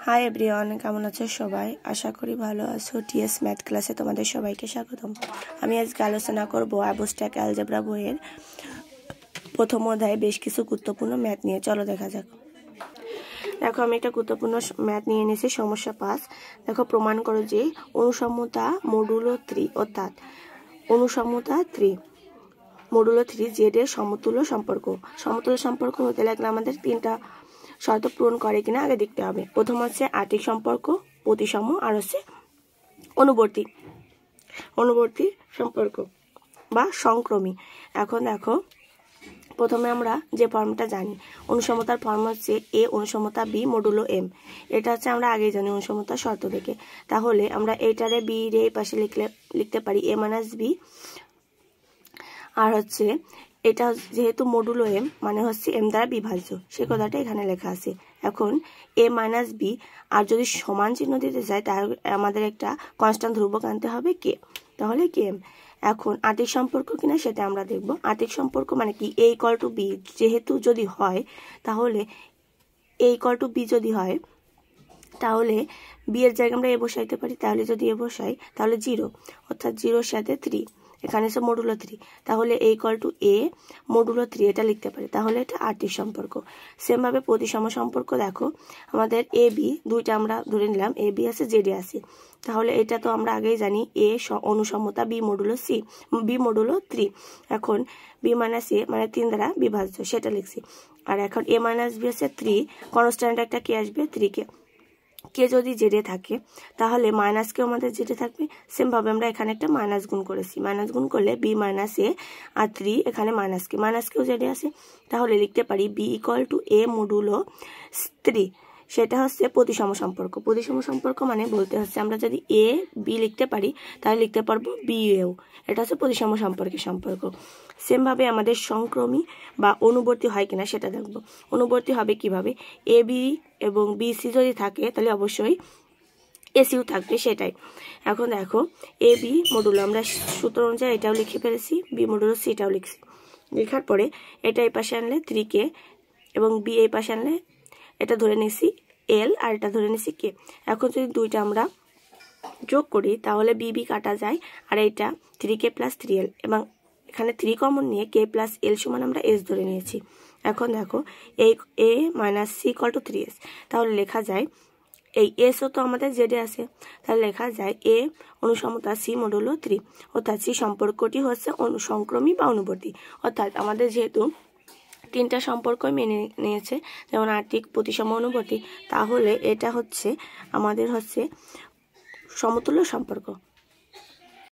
Hi everyone, কেমন আছো সবাই? আশা করি ভালো আছো। টিএস ম্যাথ ক্লাসে তোমাদের সবাইকে স্বাগতম। আমি আজকে আলোচনা করব অ্যাবস্ট্রাক্ট অ্যালজেব্রা বইয়ের প্রথম অধ্যায়ে বেশ কিছু গুরুত্বপূর্ণ ম্যাথ নিয়ে। চলো দেখা যাক। দেখো, আমি একটা গুরুত্বপূর্ণ ম্যাথ নিয়ে নিয়েছি। সমস্যা 5। দেখো, প্রমাণ করো যে অনুসমতা মডুলো 3 অর্থাৎ অনুসমতা 3 মডুলো 3 জেড এর সমতুল্য সম্পর্ক। সমতুল্য সম্পর্ক হতে লাগলে আমাদের তিনটা শর্ত পূরণ করে কিনা আগে দেখতে হবে। প্রথম হচ্ছে আর্থিক সম্পর্ক, প্রতিসম, আর হচ্ছে অনুবর্তী সম্পর্ক বা সংক্রমী। এখন দেখো, প্রথমে আমরা যে ফর্মটা জানি, অনুসমতার ফর্ম হচ্ছে এ অনুসমতা বি মডুলো এম। এটা হচ্ছে আমরা আগে জানি অনুসমতার শর্ত থেকে। তাহলে আমরা এইটারে বি রে এই পাশে লিখতে পারি এ মাইনাস বি, আর হচ্ছে এটা যেহেতু মডুলো এম মানে হচ্ছে এম দ্বারা বিভাজ্য, সে কথাটা এখানে লেখা আছে। এখন এ মাইনাস বি, আর যদি সমান চিহ্ন দিতে চাই তাহলে আমাদের একটা কনস্ট্যান্ট ধ্রুবক আনতে হবে কে, তাহলে কে এম। এখন আর্থিক সম্পর্ক কিনা সেটা আমরা দেখব। আর্থিক সম্পর্ক মানে কি, এ ইকুয়াল টু বি যেহেতু যদি হয়, তাহলে এ ইকুয়াল টু বি যদি হয় তাহলে বি এর জায়গায় আমরা এ বসাইতে পারি। তাহলে যদি এ বসাই তাহলে 0, অর্থাৎ 0-র সাথে 3, এখানে হচ্ছে মডুলো 3, তাহলে এ ইকুয়াল টু এ মডুলো 3 এটা লিখতে পারি। তাহলে এটা আর্থিক সম্পর্ক। সেমভাবে প্রতিসম সম্পর্ক, দেখো আমাদের এ বি দুইটা আমরা ধরে নিলাম, এ বি আছে জেডে আছে, তাহলে এটা তো আমরা আগেই জানি এ অনুসমতা বি মডুলো 3। এখন বি মাইনাস এ মানে 3 দ্বারা বিভাজ্য, সেটা লিখছি। আর এখন এ মাইনাস বি আছে 3, কনস্ট্যান্ট একটা কে আসবে 3 কে যদি জেডে থাকে তাহলে মাইনাস কেও আমাদের জেডে থাকবে। সেমভাবে আমরা এখানে একটা মাইনাস গুণ করেছি, মাইনাস গুণ করলে বি মাইনাস এ আর 3 এখানে মাইনাস কেও জেডে আছে, তাহলে লিখতে পারি B equal to A modulo 3। সেটা হচ্ছে প্রতিসম সম্পর্ক। প্রতিসম সম্পর্ক মানে বলতে হচ্ছে আমরা যদি এ বি লিখতে পারি তাহলে লিখতে পারবো বি এও, এটা হচ্ছে প্রতিসম সম্পর্কের সম্পর্ক। সেমভাবে আমাদের সংক্রমী বা অনুবর্তী হয় কিনা সেটা দেখব। অনুবর্তী হবে কিভাবে, এ বি এবং বিসি যদি থাকে তাহলে অবশ্যই এসিও থাকবে, সেটাই। এখন দেখো, এ বি মডুলো আমরা সূত্র অনুযায়ী এটাও লিখে ফেলেছি, বি মডুলো সি এটাও লিখছি। লেখার পরে এটা এই পাশে আনলে 3 কে এবং বি এই পাশে আনলে এটা ধরে নিছি এল আর এটা ধরে নিছি কে। এখন যদি দুইটা আমরা যোগ করি তাহলে বি বি কাটা যায়, আর এইটা 3k প্লাস 3l, এবং এখানে 3 কমন নিয়ে কে প্লাস এল সমান আমরা এস ধরে নিয়েছি। এখন দেখো A minus C equal to 3s, তাহলে লেখা যায় এই এসও তো আমাদের জেডে আছে, তাহলে লেখা যায় এ অনুসমতা সি মডুলো 3, অর্থাৎ সি সম্পর্কটি হচ্ছে অনুসংক্রমী বা অনুবর্তী। অর্থাৎ আমাদের যেহেতু তিনটা সম্পর্ক মেনে নিয়েছে, যেমন আর্থিক, প্রতিসম, অনুবর্তী, তাহলে এটা হচ্ছে আমাদের হচ্ছে সমতুল্য সম্পর্ক।